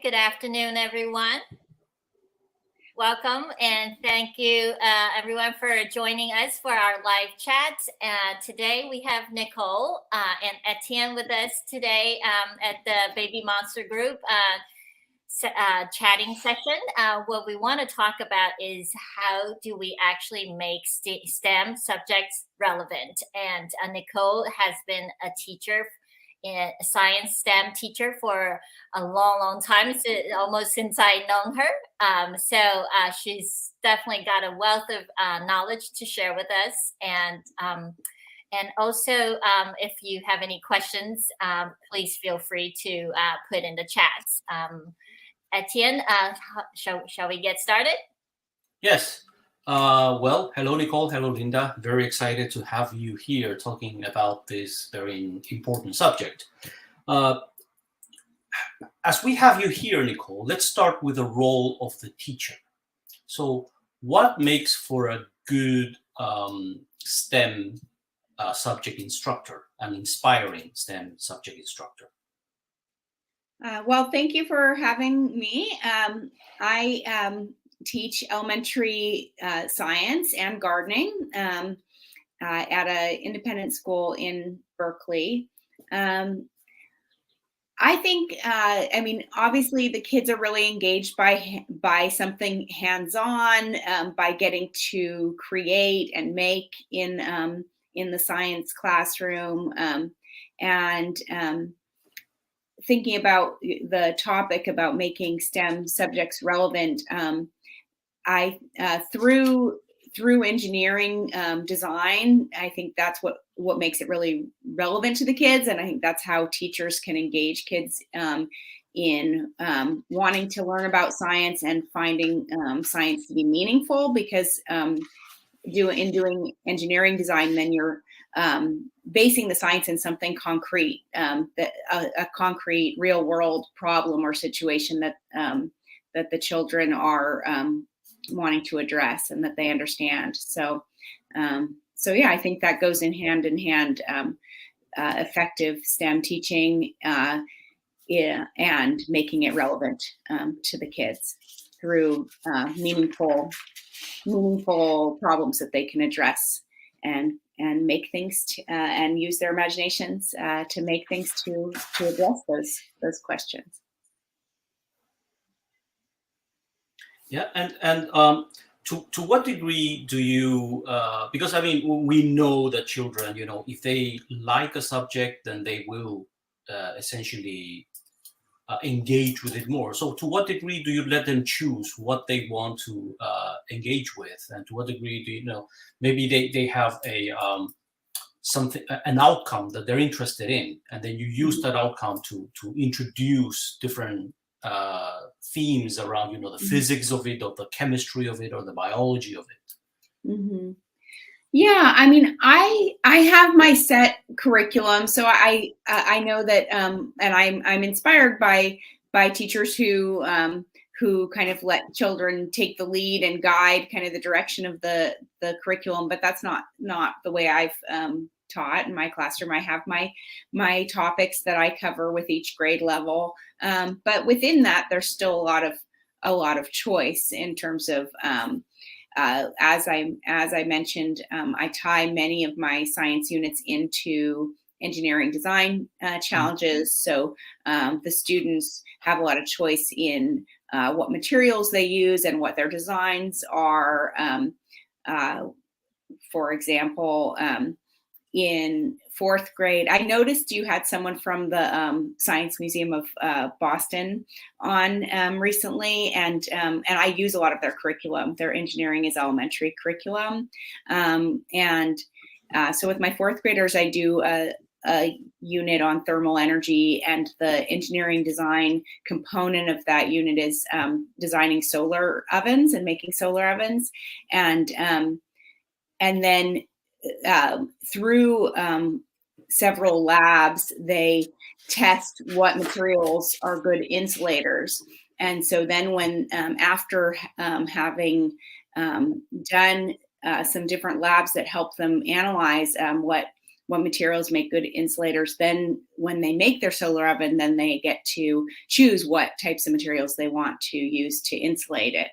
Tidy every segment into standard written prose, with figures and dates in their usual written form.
Good afternoon, everyone. Welcome and thank you, everyone, for joining us for our live chat. Today we have Nicole and Etienne with us today at the Baby Monster Group chatting session. What we want to talk about is how do we actually make STEM subjects relevant. And Nicole has been a teacher, a science STEM teacher for a long time, almost since I known her. She's definitely got a wealth of knowledge to share with us. And also, if you have any questions, please feel free to put in the chat. Etienne, shall we get started? Yes. Hello, Nicole. Hello, Linda. Very excited to have you here talking about this very important subject. As we have you here, Nicole, let's start with the role of the teacher. So what makes for a good STEM subject instructor, an inspiring STEM subject instructor? Well, thank you for having me. I teach elementary science and gardening at an independent school in Berkeley. I think, obviously the kids are really engaged by something hands-on, by getting to create and make in the science classroom, and thinking about the topic about making STEM subjects relevant. Through engineering design, I think that's what makes it really relevant to the kids. And I think that's how teachers can engage kids in wanting to learn about science and finding science to be meaningful, because doing engineering design, then you're basing the science in something concrete, that a concrete real world problem or situation that the children are wanting to address and that they understand. So yeah, I think that goes in hand, effective STEM teaching and making it relevant to the kids through meaningful problems that they can address and make things and use their imaginations to make things to address those questions. Yeah, and to what degree do you? Because we know that children, if they like a subject, then they will essentially engage with it more. So to what degree do you let them choose what they want to engage with, and to what degree do maybe they have an outcome that they're interested in, and then you use that outcome to introduce different themes around the physics of it, or the chemistry of it, or the biology of it. Mm-hmm. Yeah, I have my set curriculum, so I know that, and I'm inspired by teachers who kind of let children take the lead and guide kind of the direction of the curriculum. But that's not the way I've taught in my classroom. I have my topics that I cover with each grade level, but within that, there's still a lot of choice in terms of. As I mentioned, I tie many of my science units into engineering design challenges. So the students have a lot of choice in what materials they use and what their designs are. For example, in fourth grade, I noticed you had someone from the Science Museum of Boston on recently, and I use a lot of their curriculum. Their engineering is elementary curriculum, so with my fourth graders, I do a unit on thermal energy, and the engineering design component of that unit is designing solar ovens and making solar ovens, and then through several labs, they test what materials are good insulators. And so then when after having done some different labs that help them analyze what what materials make good insulators. Then when they make their solar oven, then they get to choose what types of materials they want to use to insulate it.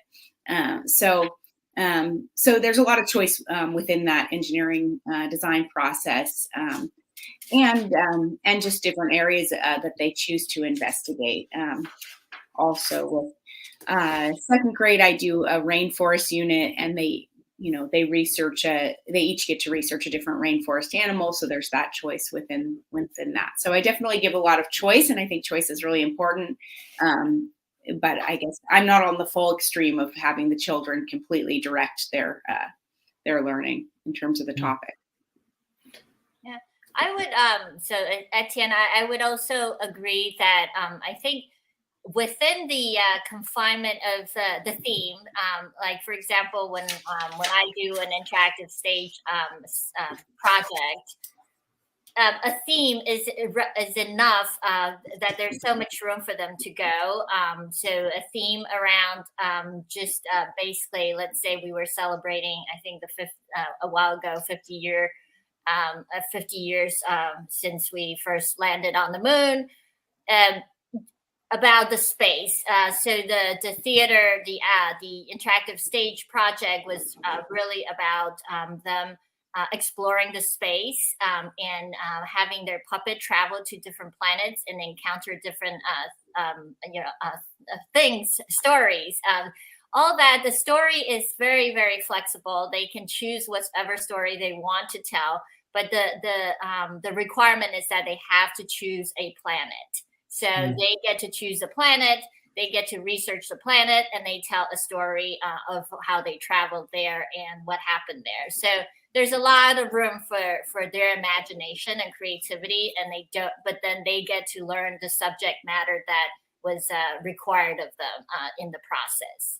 So there's a lot of choice within that engineering design process, and just different areas that they choose to investigate. Also, with second grade, I do a rainforest unit, and they each get to research a different rainforest animal. So there's that choice within that. So I definitely give a lot of choice, and I think choice is really important. But I guess I'm not on the full extreme of having the children completely direct their learning in terms of the topic. Yeah, I would. So Etienne, I would also agree that I think within the confinement of the theme, like for example, when I do an interactive stage project. A theme is enough that there's so much room for them to go. So a theme around just basically, let's say we were celebrating, I think a while ago, 50 years since we first landed on the moon. About the space. So the theater, the interactive stage project was really about them exploring the space and having their puppet travel to different planets and encounter different things, stories. All that, the story is very, very flexible. They can choose whatever story they want to tell, but the requirement is that they have to choose a planet. So they get to choose a planet, they get to research the planet, and they tell a story of how they traveled there and what happened there. So there's a lot of room for their imagination and creativity, and but then they get to learn the subject matter that was required of them in the process.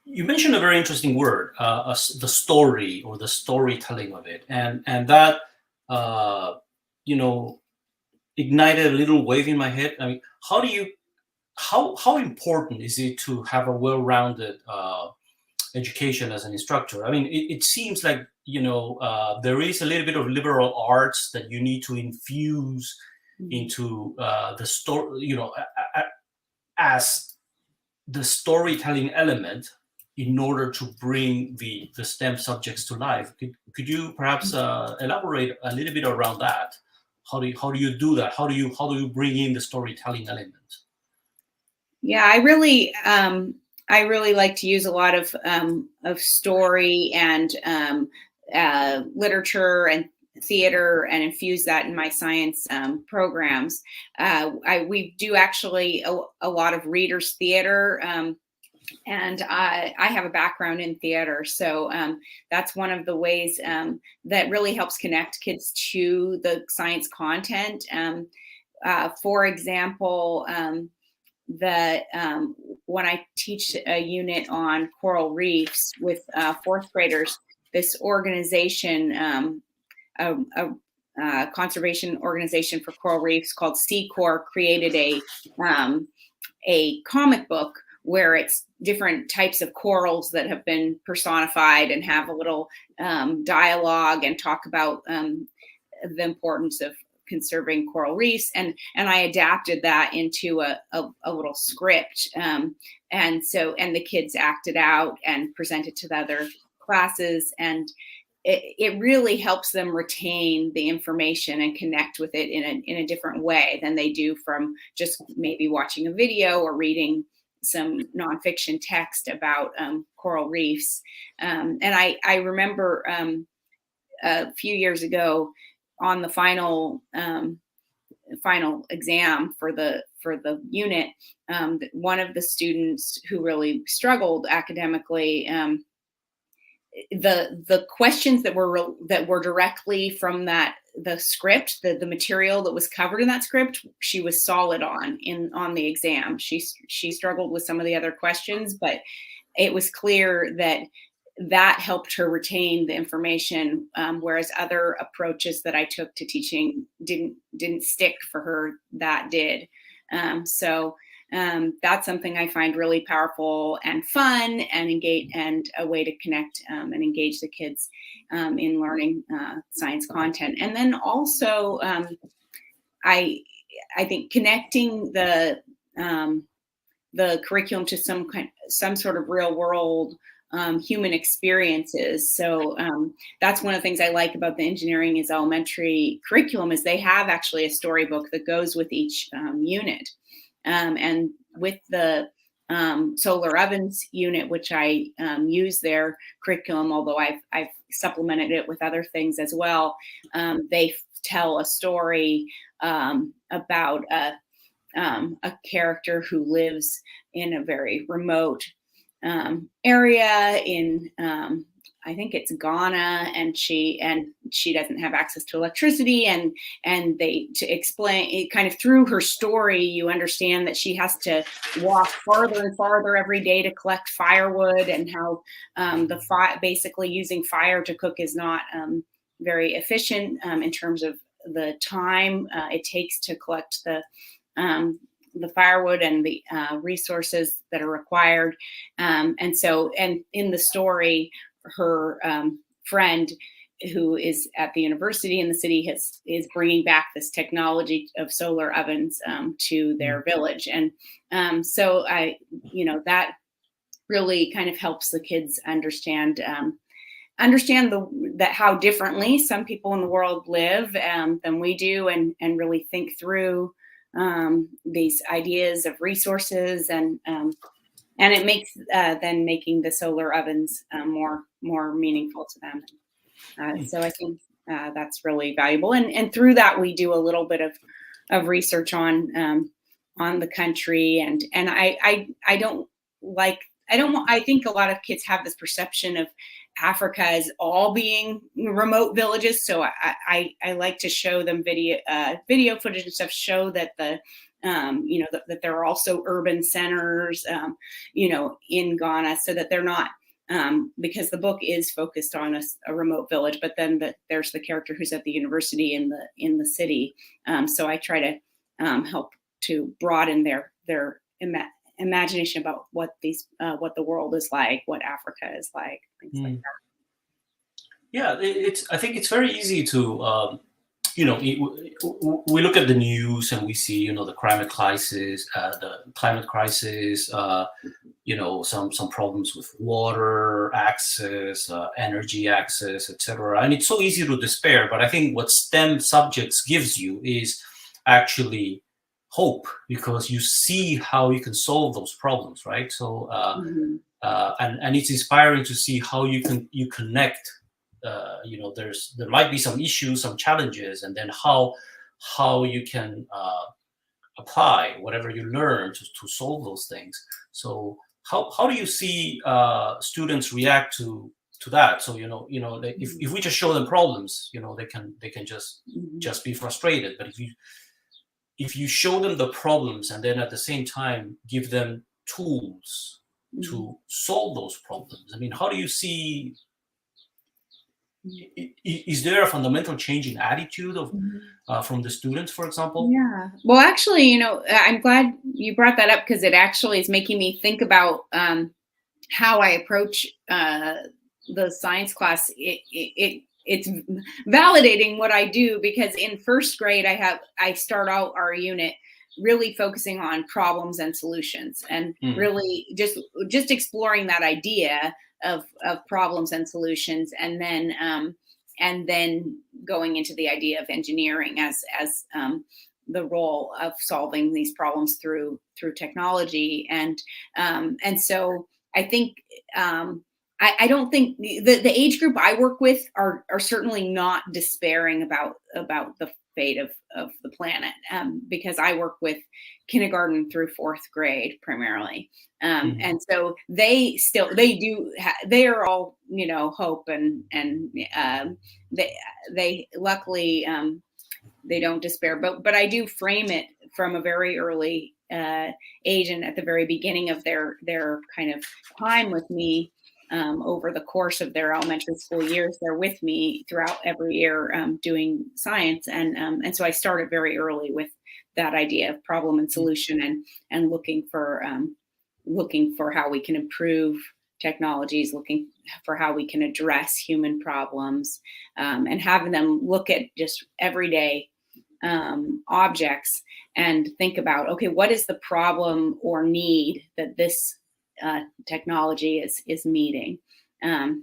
You mentioned a very interesting word, the story or the storytelling of it, and that ignited a little wave in my head. I mean, how important is it to have a well-rounded education as an instructor? I mean, it seems like there is a little bit of liberal arts that you need to infuse into the story, as the storytelling element in order to bring the STEM subjects to life. Could you perhaps elaborate a little bit around that? How do you do that? How do you bring in the storytelling element? Yeah, I really like to use a lot of story and literature and theater and infuse that in my science programs. We do actually a lot of readers theater. And I have a background in theater, so that's one of the ways that really helps connect kids to the science content. For example, when I teach a unit on coral reefs with fourth graders, this organization, a conservation organization for coral reefs called Sea Corps, created a comic book where it's different types of corals that have been personified and have a little dialogue and talk about the importance of conserving coral reefs. And I adapted that into a little script. And the kids acted out and presented to the other classes. And it really helps them retain the information and connect with it in a different way than they do from just maybe watching a video or reading some nonfiction text about coral reefs. And I remember a few years ago on the final exam for the unit, one of the students who really struggled academically, the questions that were directly from the script, the material that was covered in that script, she was solid on the exam. She struggled with some of the other questions, but it was clear that helped her retain the information, whereas other approaches that I took to teaching didn't stick for her. That did. So that's something I find really powerful and fun and engage, and a way to connect and engage the kids in learning science content. And then also, I think connecting the curriculum to some sort of real world human experiences. So that's one of the things I like about the engineering is elementary curriculum, is they have actually a storybook that goes with each unit. And with the solar ovens unit, which I use their curriculum, although I've supplemented it with other things as well. They tell a story about a character who lives in a very remote area in I think it's Ghana, and she doesn't have access to electricity, and they, to explain it, kind of through her story, you understand that she has to walk farther and farther every day to collect firewood, and how basically using fire to cook is not very efficient in terms of the time it takes to collect the firewood and the resources that are required. And in the story, her friend, who is at the university in the city, is bringing back this technology of solar ovens to their village. And so that really kind of helps the kids understand that how differently some people in the world live than we do, and really think through these ideas of resources, and it makes then making the solar ovens more meaningful to them. So I think that's really valuable, and through that we do a little bit of research on the country, and I think a lot of kids have this perception of Africa as all being remote villages. So I like to show them video footage and stuff, show that that there are also urban centers, in Ghana, so that they're not, because the book is focused on a remote village, but then there's the character who's at the university in the city. So I try to help to broaden their imagination about what the world is like, what Africa is like, things like that. Yeah, I think it's very easy to we look at the news and we see the climate crisis, some problems with water access, energy access, etc. And it's so easy to despair. But I think what STEM subjects gives you is actually hope, because you see how you can solve those problems, right? So and it's inspiring to see how you connect. There might be some issues, some challenges, and then how you can apply whatever you learn to solve those things. So how do you see students react to that? So if we just show them problems, they can just be frustrated. But if you show them the problems, and then at the same time give them tools to solve those problems, I mean, how do you see? Is there a fundamental change in attitude from the students, for example? Yeah. Well, actually, I'm glad you brought that up, because it actually is making me think about how I approach the science class. It's validating what I do, because in first grade, I start out our unit really focusing on problems and solutions, and really just exploring that idea of problems and solutions, and then going into the idea of engineering as the role of solving these problems through technology, and so I think I don't think the age group I work with are certainly not despairing about the fate of the planet, because I work with kindergarten through fourth grade primarily, and so they are all hope, and they luckily they don't despair, but I do frame it from a very early age, and at the very beginning of their kind of time with me. Over the course of their elementary school years, they're with me throughout every year doing science, and so I started very early with that idea of problem and solution, and looking for how we can improve technologies, looking for how we can address human problems, and having them look at just everyday objects and think about, okay, what is the problem or need that this technology is meeting? And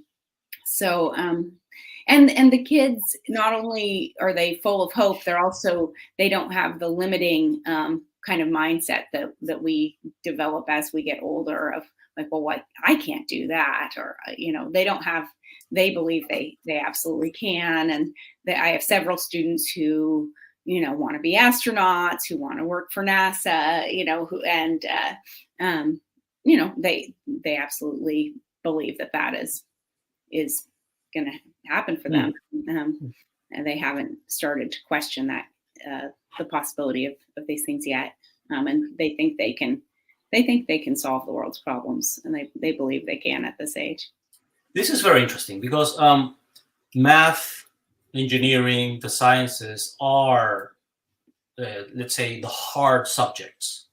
the kids, not only are they full of hope, they don't have the limiting kind of mindset that we develop as we get older, of like, well, what, I can't do that, or they believe they absolutely can. And I have several students who want to be astronauts, who want to work for NASA, they absolutely believe that is going to happen for them. And they haven't started to question that the possibility of these things yet. And they think they can solve the world's problems, and they believe they can at this age. This is very interesting because math, engineering, the sciences are, let's say, the hard subjects.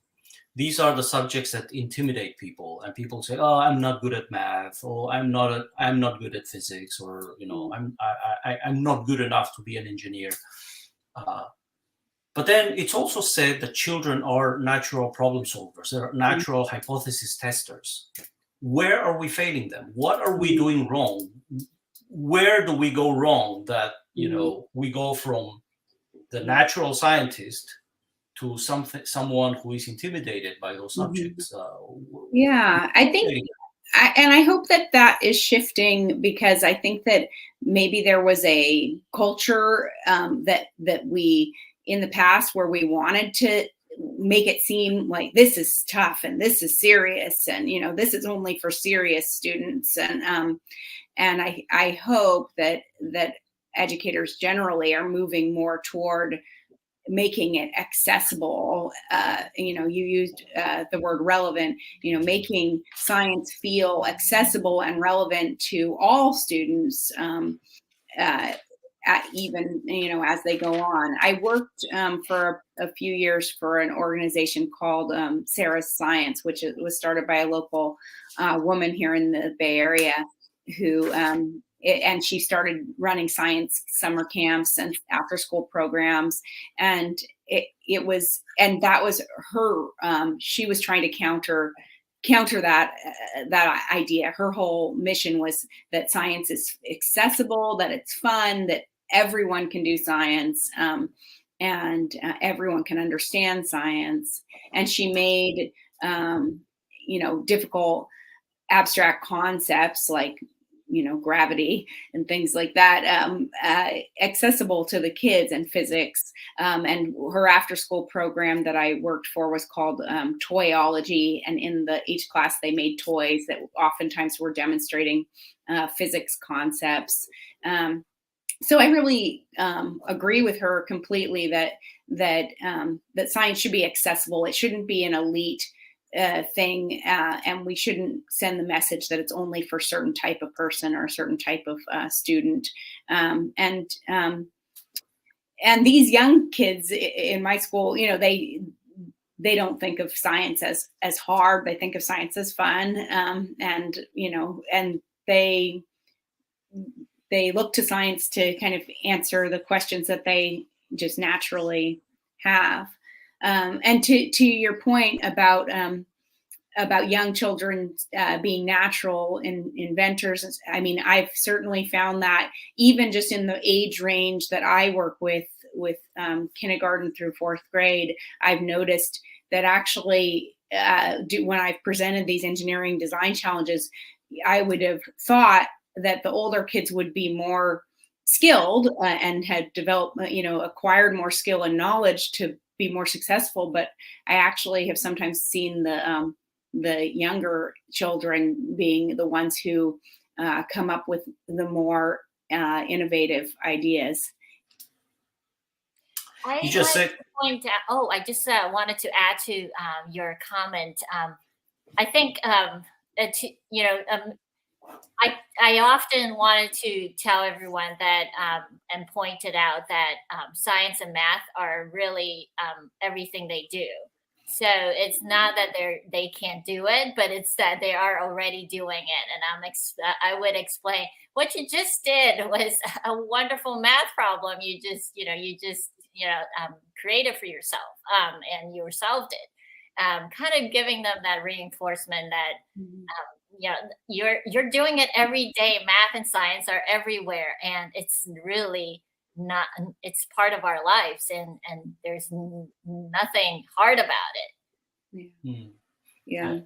These are the subjects that intimidate people, and people say, "Oh, I'm not good at math," or I'm not good at physics," or I'm not good enough to be an engineer. But then it's also said that children are natural problem solvers. They're natural hypothesis testers. Where are we failing them? What are we doing wrong? Where do we go wrong that we go from the natural scientist to someone who is intimidated by those subjects? Yeah, I think, and I hope that is shifting, because I think that maybe there was a culture that we, in the past, where we wanted to make it seem like this is tough and this is serious, and this is only for serious students, and I hope that educators generally are moving more toward making it accessible. You used the word relevant, making science feel accessible and relevant to all students, even, as they go on. I worked for a few years for an organization called Sarah's Science, which was started by a local woman here in the Bay Area, who and she started running science summer camps and after school programs. And that was her, she was trying to counter that idea. Her whole mission was that science is accessible, that it's fun, that everyone can do science, and everyone can understand science. And she made, difficult abstract concepts like gravity and things like that accessible to the kids, and physics. And her after school program that I worked for was called Toyology. And in each class, they made toys that oftentimes were demonstrating physics concepts. So I really agree with her completely that science should be accessible. It shouldn't be an elite thing, and we shouldn't send the message that it's only for a certain type of person or a certain type of student. And these young kids in my school, they don't think of science as hard. They think of science as fun, and they look to science to kind of answer the questions that they just naturally have. And to your point about young children being natural inventors, I mean, I've certainly found that even just in the age range that I work with kindergarten through fourth grade, I've noticed that actually when I've presented these engineering design challenges, I would have thought that the older kids would be more skilled and had developed, acquired more skill and knowledge to be more successful. But I actually have sometimes seen the younger children being the ones who come up with the more innovative ideas. I just wanted to add to your comment. I think I often wanted to tell everyone that and pointed out that science and math are really everything they do. So it's not that they can't do it, but it's that they are already doing it. And I would explain what you just did was a wonderful math problem. You just created for yourself, and you solved it. Kind of giving them that reinforcement that you're doing it every day. Math and science are everywhere, and it's really not. It's part of our lives, and there's nothing hard about it. Mm. Yeah.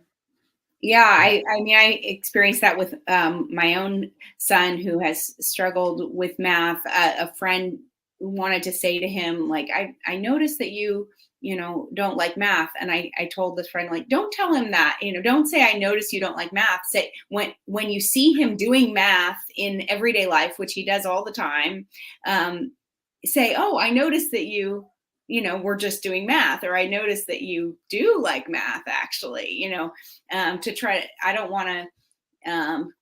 Yeah, I mean, I experienced that with my own son who has struggled with math. A friend wanted to say to him, like, I noticed that you know, don't like math. And I told this friend, like, don't tell him that, you know, don't say, I notice you don't like math. Say, when you see him doing math in everyday life, which he does all the time, say, oh, I noticed that you know, we're just doing math, or I noticed that you do like math, actually, you know, to try to, I don't want to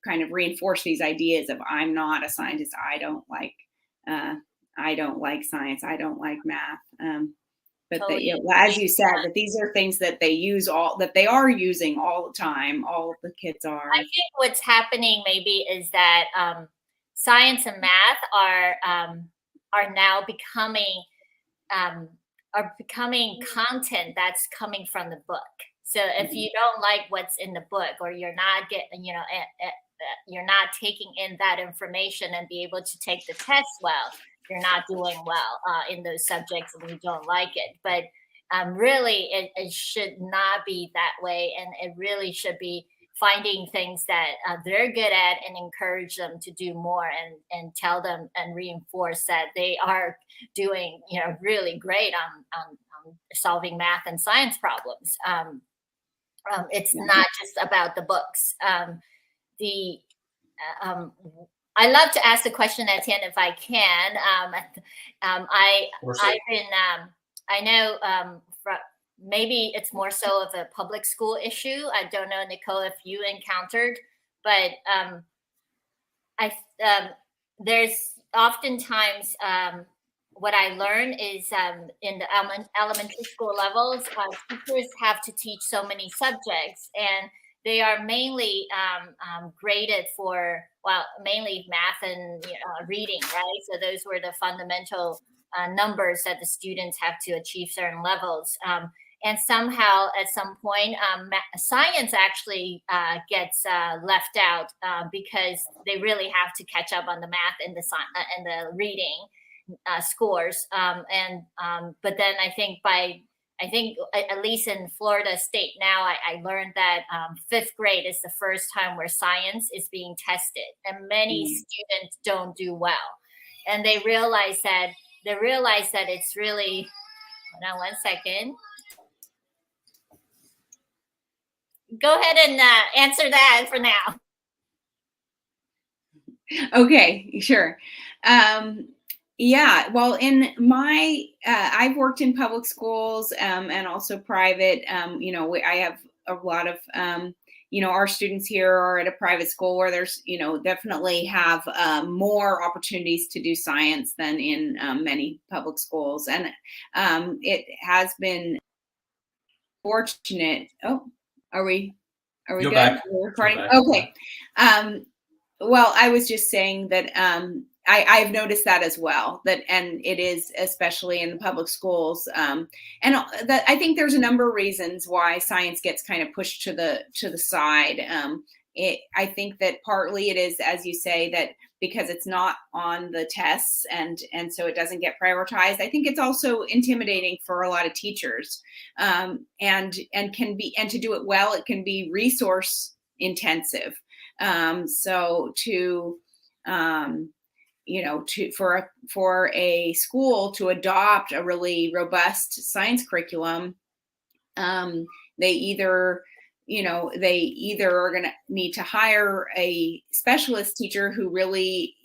kind of reinforce these ideas of I'm not a scientist. I don't like science. I don't like math. But that, Totally you know, as you said, that these are things that they are using all the time. All the kids are. I think what's happening maybe is that science and math are now becoming content that's coming from the book. So if you don't like what's in the book, or you're not getting, you're not taking in that information and be able to take the test well, you're not doing well in those subjects, and you don't like it. But really, it should not be that way, and it really should be finding things that they're good at and encourage them to do more, and tell them and reinforce that they are doing really great on solving math and science problems. It's not just about the books. The I love to ask the question at the end if I can. I've been I know maybe it's more so of a public school issue. I don't know, Nicole, if you encountered, but there's oftentimes what I learn is in the elementary school levels, teachers have to teach so many subjects, and they are mainly graded for, well, mainly math and reading, right? So those were the fundamental numbers that the students have to achieve certain levels. And somehow, at some point, science actually gets left out because they really have to catch up on the math and the reading scores. But then I think at least in Florida State now, I learned that 5th grade is the first time where science is being tested, and many students don't do well, and they realize that it's really. Hold on one second. Go ahead and answer that for now. Okay, sure. Yeah, well, in my, I've worked in public schools and also private. I have a lot of, our students here are at a private school where there's, definitely have more opportunities to do science than in many public schools. And it has been fortunate. Oh, are we You're good? back. We're recording? You're back. Okay. Well, I was just saying that I've noticed that as well, and it is especially in the public schools. And that I think there's a number of reasons why science gets kind of pushed to the side. I think that partly it is, as you say, that because it's not on the tests and so it doesn't get prioritized. I think it's also intimidating for a lot of teachers, and to do it well, it can be resource intensive. So for a school to adopt a really robust science curriculum, they either are going to need to hire a specialist teacher who really,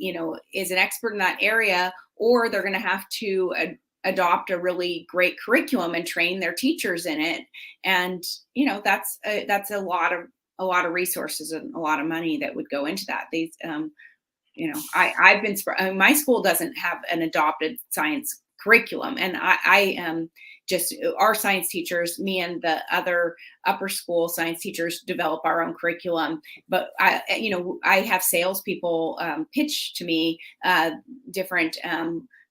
is an expert in that area, or they're going to have to adopt a really great curriculum and train their teachers in it. And, that's a lot of a lot of resources and a lot of money that would go into that. These, I've been, my school doesn't have an adopted science curriculum, and I just, our science teachers, me and the other upper school science teachers, develop our own curriculum. But I have salespeople pitch to me different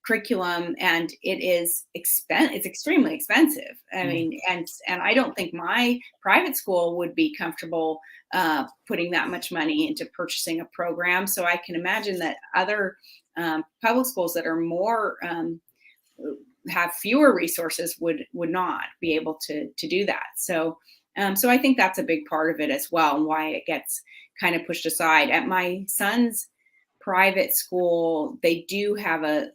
curriculum, and it's extremely expensive. I mean, and I don't think my private school would be comfortable putting that much money into purchasing a program. So I can imagine that other public schools that are more have fewer resources would not be able to do that. So I think that's a big part of it as well, and why it gets kind of pushed aside. At my son's private school, they do have a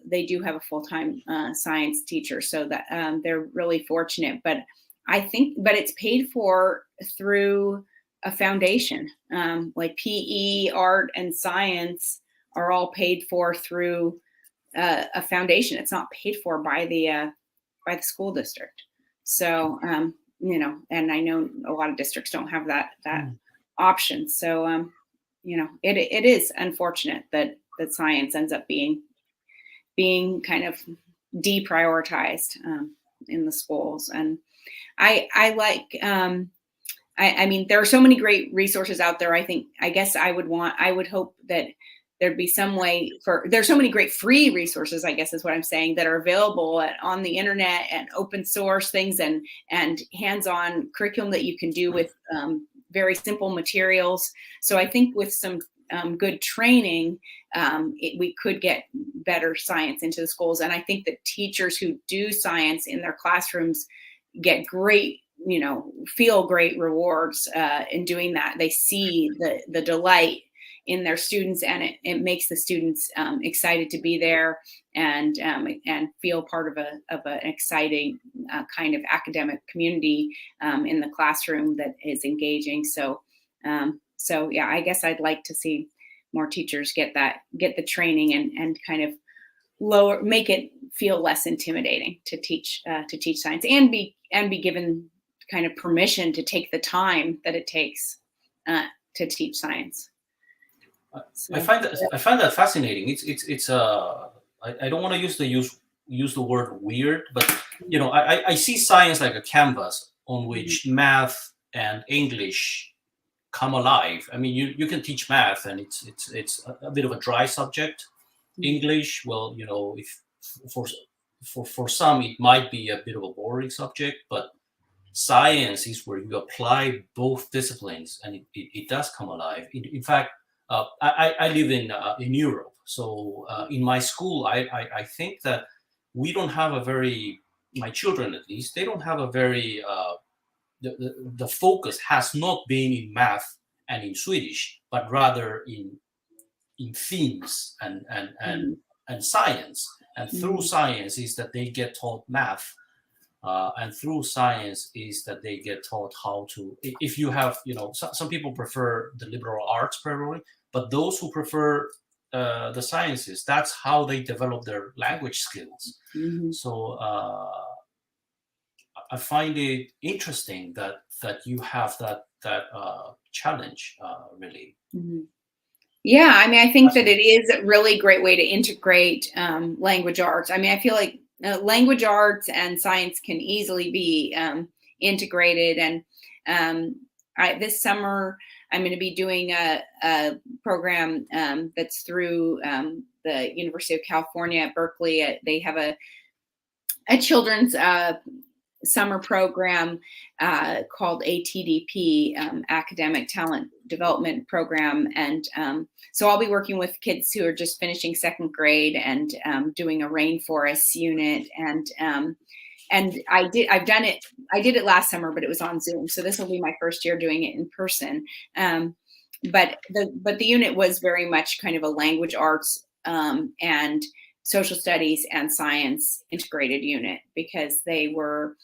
full-time science teacher, so that they're really fortunate. But it's paid for through a foundation, like PE, art, and science are all paid for through a foundation. It's not paid for by the school district. So and I know a lot of districts don't have that option. So it is unfortunate that science ends up being kind of deprioritized in the schools. And I like I mean, there are so many great resources out there. I would hope that there'd be some way there's so many great free resources, I guess is what I'm saying, that are available on the internet, and open source things, and hands-on curriculum that you can do with very simple materials. So I think with some good training, we could get better science into the schools. And I think that teachers who do science in their classrooms get great, feel great rewards in doing that. They see the delight in their students, and it makes the students excited to be there and feel part of an exciting kind of academic community in the classroom that is engaging. So yeah, I guess I'd like to see more teachers get the training and kind of make it feel less intimidating to teach science, and be given kind of permission to take the time that it takes to teach science. So, I find that fascinating. It's I don't want to use the word weird, but I see science like a canvas on which math and English come alive. I mean, you can teach math, and it's a bit of a dry subject. English, well, if for some it might be a bit of a boring subject, but science is where you apply both disciplines, and it does come alive. In fact, I live in Europe, so in my school, I think that we don't have my children at least, they don't have a very the focus has not been in math and in Swedish, but rather in themes and science. And through science is that they get taught math, and through science is that they get taught how to. If you have, some people prefer the liberal arts probably, but those who prefer the sciences, that's how they develop their language skills. So I find it interesting that you have that challenge, really. Yeah, I mean, I think that it is a really great way to integrate language arts. I mean, I feel like language arts and science can easily be integrated. And this summer, I'm going to be doing a program that's through the University of California at Berkeley. They have a children's summer program called ATDP, Academic Talent Development Program. And so I'll be working with kids who are just finishing second grade and doing a rainforest unit. And I did it last summer, but it was on Zoom. So this will be my first year doing it in person. But the unit was very much kind of a language arts and social studies and science integrated unit, because they were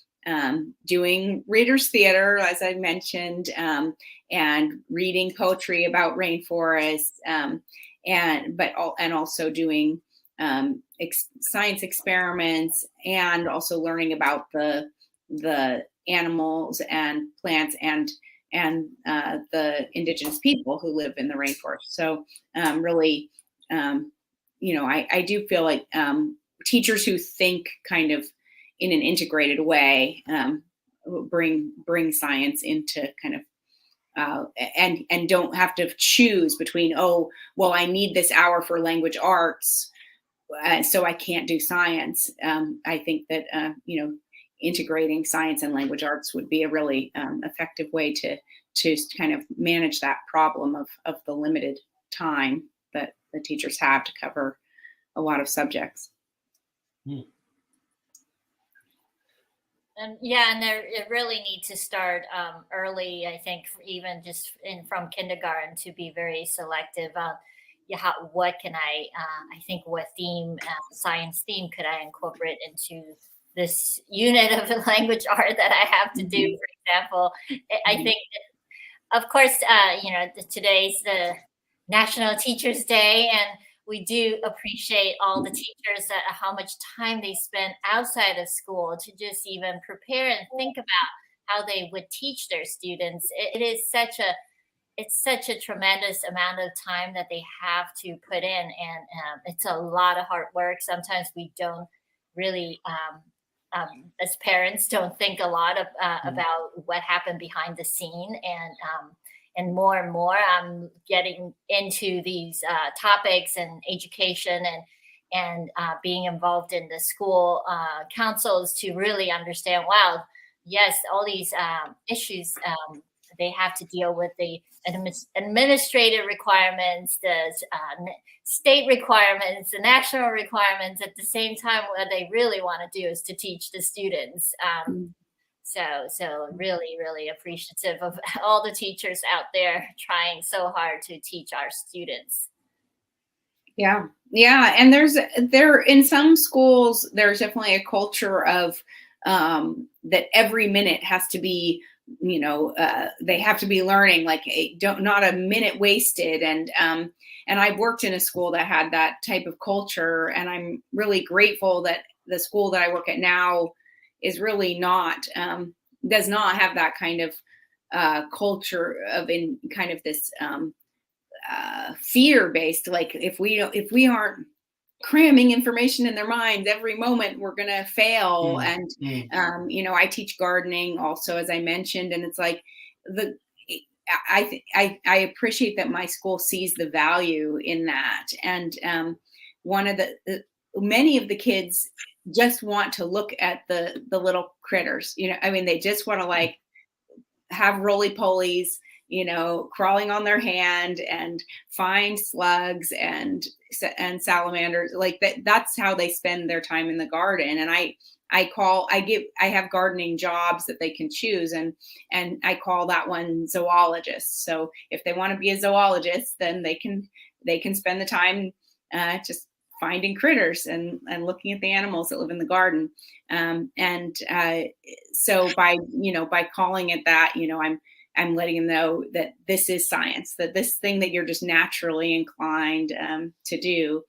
doing readers theater, as I mentioned, and reading poetry about rainforests, and also doing science experiments, and also learning about the animals and plants, and the indigenous people who live in the rainforest. So really, I do feel like teachers who think kind of in an integrated way bring science into kind of and don't have to choose between, oh, well, I need this hour for language arts, so I can't do science. I think that integrating science and language arts would be a really effective way to kind of manage that problem of the limited time that the teachers have to cover a lot of subjects. Hmm. And yeah, and it really need to start early. I think even just from kindergarten to be very selective on what can I think what theme science theme could I incorporate into this unit of a language art that I have to do. For example, I think, of course, today's the National Teachers Day, and we do appreciate all the teachers that how much time they spend outside of school to just even prepare and think about how they would teach their students. It is such a tremendous amount of time that they have to put in, and it's a lot of hard work. Sometimes we don't really, as parents, don't think a lot about what happened behind the scene, and more I'm getting into these topics and education and being involved in the school councils to really understand, wow, yes, all these issues, they have to deal with the administrative requirements, the state requirements, the national requirements. At the same time, what they really want to do is to teach the students. So really appreciative of all the teachers out there trying so hard to teach our students. Yeah. And there in some schools, there's definitely a culture of that every minute has to be, they have to be learning, like not a minute wasted. And I've worked in a school that had that type of culture, and I'm really grateful that the school that I work at now is really does not have that kind of culture of in kind of this fear-based, like if we aren't cramming information in their minds every moment, we're gonna fail. And I teach gardening also, as I mentioned, and it's like I appreciate that my school sees the value in that. And one of many of the kids just want to look at the little critters, they just want to like have roly-polies, crawling on their hand and find slugs and salamanders. Like that's how they spend their time in the garden. And I have gardening jobs that they can choose, and I call that one zoologist. So if they want to be a zoologist, then they can spend the time just finding critters and looking at the animals that live in the garden. So by calling it that, I'm letting them know that this is science, that this thing that you're just naturally inclined to do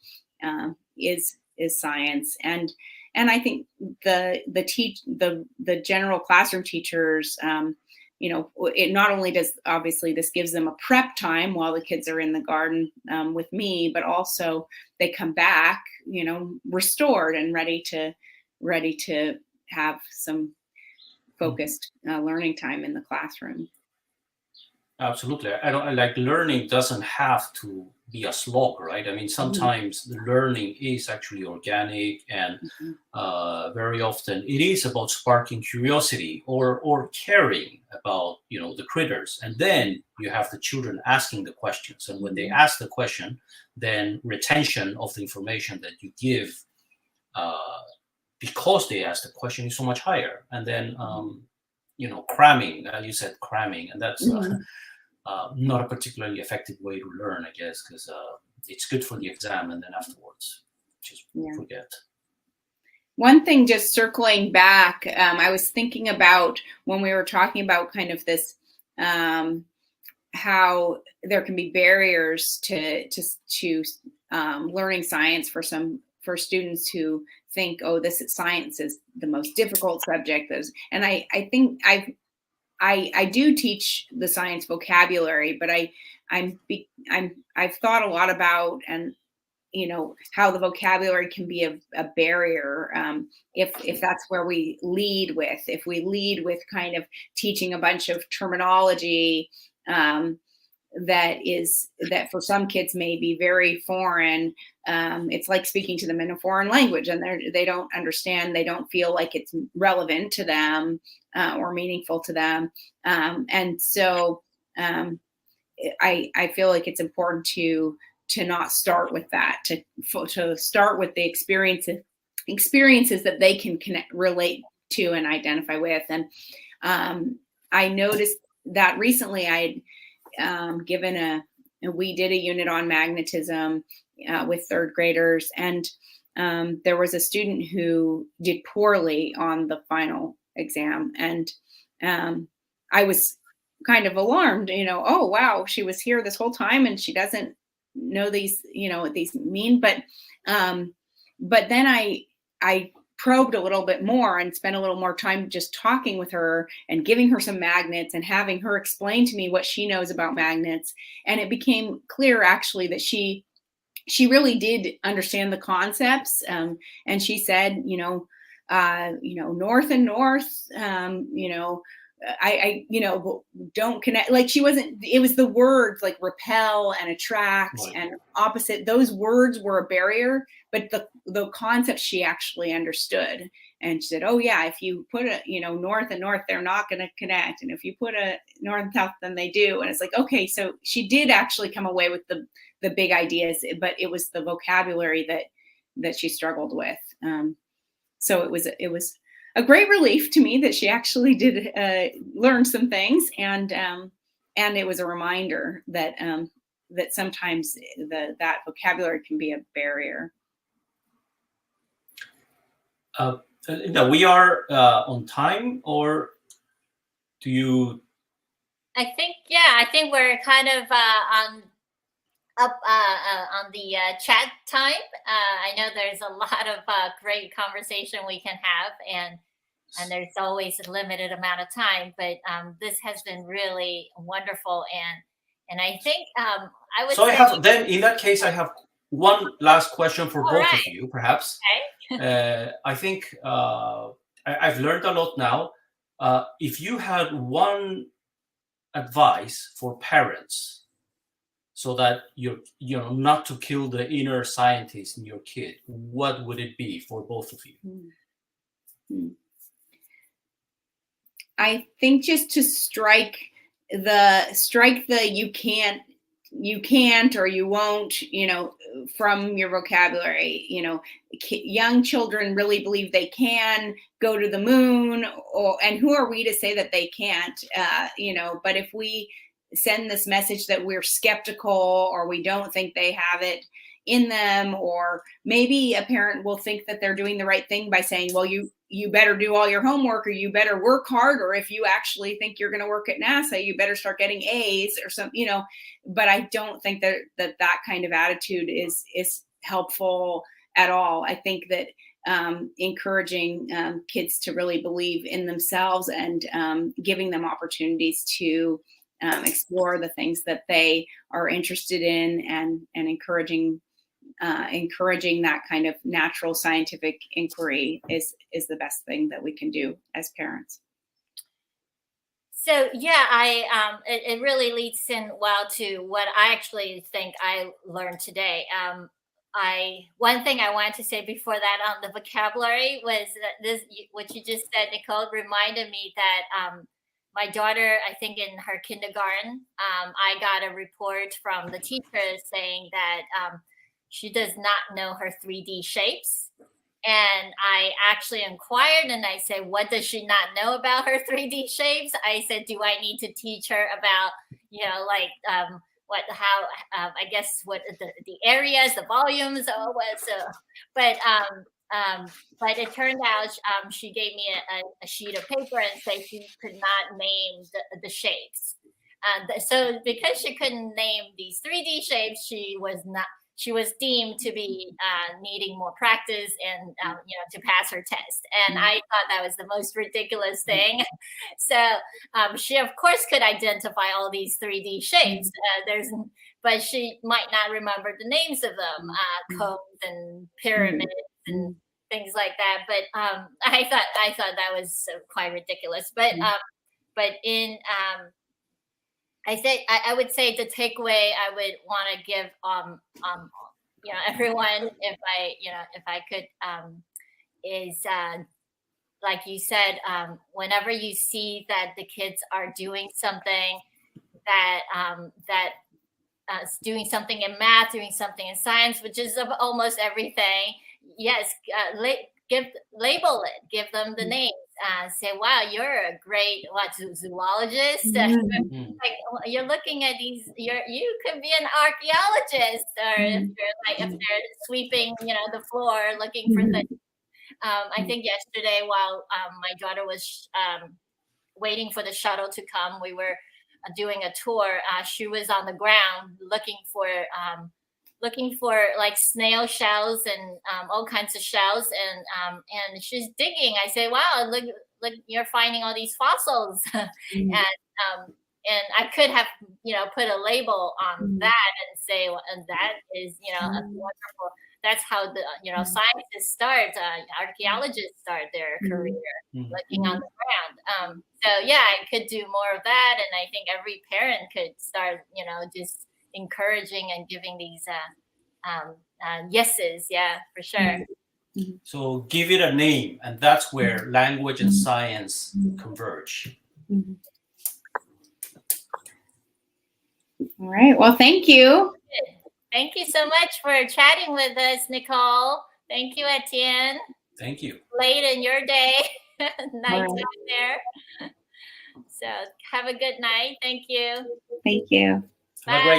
is science. And I think the general classroom teachers, it not only does, obviously this gives them a prep time while the kids are in the garden with me, but also they come back, restored and ready to have some focused learning time in the classroom. Absolutely. I don't like learning doesn't have to be a slog, right? I mean, sometimes the learning is actually organic, and very often it is about sparking curiosity or caring about, the critters. And then you have the children asking the questions. And when they ask the question, then retention of the information that you give because they asked the question is so much higher. And then, cramming, you said cramming, and that's not a particularly effective way to learn, I guess, because it's good for the exam, and then afterwards, just forget. One thing, just circling back, I was thinking about when we were talking about kind of this, how there can be barriers to learning science for students who think, oh, science is the most difficult subject. And I think I do teach the science vocabulary, but I've thought a lot about, and how the vocabulary can be a barrier, if that's where we lead with. If we lead with kind of teaching a bunch of terminology that for some kids may be very foreign. It's like speaking to them in a foreign language, and they don't understand. They don't feel like it's relevant to them or meaningful to them. And so I feel like it's important to not start with that, to start with the experiences that they can relate to and identify with. And I noticed that recently I had we did a unit on magnetism with third graders, and there was a student who did poorly on the final exam, and I was kind of alarmed, oh wow, she was here this whole time and she doesn't know these, what these mean. But then I probed a little bit more and spent a little more time just talking with her and giving her some magnets and having her explain to me what she knows about magnets. And it became clear actually that she really did understand the concepts. And she said, north and north, I don't connect, like she wasn't, it was the words like repel and attract and opposite. Those words were a barrier, but the concept she actually understood. And she said, oh yeah, if you put a, north and north, they're not going to connect. And if you put a north and south, then they do. And it's like, okay, so she did actually come away with the big ideas, but it was the vocabulary that she struggled with. So it was a great relief to me that she actually did learn some things, and it was a reminder that sometimes that vocabulary can be a barrier. We are on time, or do you? I think we're kind of on the chat time. I know there's a lot of great conversation we can have, and there's always a limited amount of time, but this has been really wonderful. And I think I would say, then in that case, I have one last question for both of you, perhaps. Okay. I think I've learned a lot now. If you had one advice for parents, so that not to kill the inner scientist in your kid, what would it be for both of you? I think just to strike the you can't or you won't, from your vocabulary. Young children really believe they can go to the moon, and who are we to say that they can't? But if we send this message that we're skeptical or we don't think they have it in them, or maybe a parent will think that they're doing the right thing by saying, well, you better do all your homework, or you better work harder. If you actually think you're going to work at NASA, you better start getting A's or something, but I don't think that kind of attitude is helpful at all. I think that encouraging kids to really believe in themselves and giving them opportunities to explore the things that they are interested in, and encouraging that kind of natural scientific inquiry is the best thing that we can do as parents. So yeah, it really leads in well to what I actually think I learned today. One thing I wanted to say before that on the vocabulary was that what you just said, Nicole, reminded me that my daughter, I think in her kindergarten, I got a report from the teacher saying that she does not know her 3D shapes. And I actually inquired and I said, what does she not know about her 3D shapes? I said, do I need to teach her about, I guess what the areas, the volumes, or what? So, but it turned out she gave me a sheet of paper and said she could not name the shapes. So because she couldn't name these 3D shapes, she was deemed to be needing more practice and to pass her test. And I thought that was the most ridiculous thing. So she of course could identify all these 3D shapes. But she might not remember the names of them, cones and pyramids and things like that. But I thought that was quite ridiculous. But in I would say the takeaway I would want to give everyone, if I could, is like you said, whenever you see that the kids are doing something doing something in math, doing something in science, which is of almost everything, yes, label it, give them the names. Say, wow, you're a great zoologist. Like, you're looking at these. You could be an archaeologist, or if they're sweeping, the floor looking for things. I think yesterday, while my daughter was waiting for the shuttle to come, we were doing a tour. She was on the ground looking for like snail shells and all kinds of shells, and she's digging. I say, wow, look, you're finding all these fossils. And I could have put a label on that and say, and that is a wonderful. That's how the scientists start, archaeologists start their career, looking on the ground. So yeah, I could do more of that, and I think every parent could start just encouraging and giving these yeses. Yeah, for sure. So give it a name, and that's where language and science converge. All right. Well, thank you. Thank you so much for chatting with us, Nicole. Thank you, Etienne. Thank you. Late in your day, nighttime there. So have a good night. Thank you. Thank you. Have a great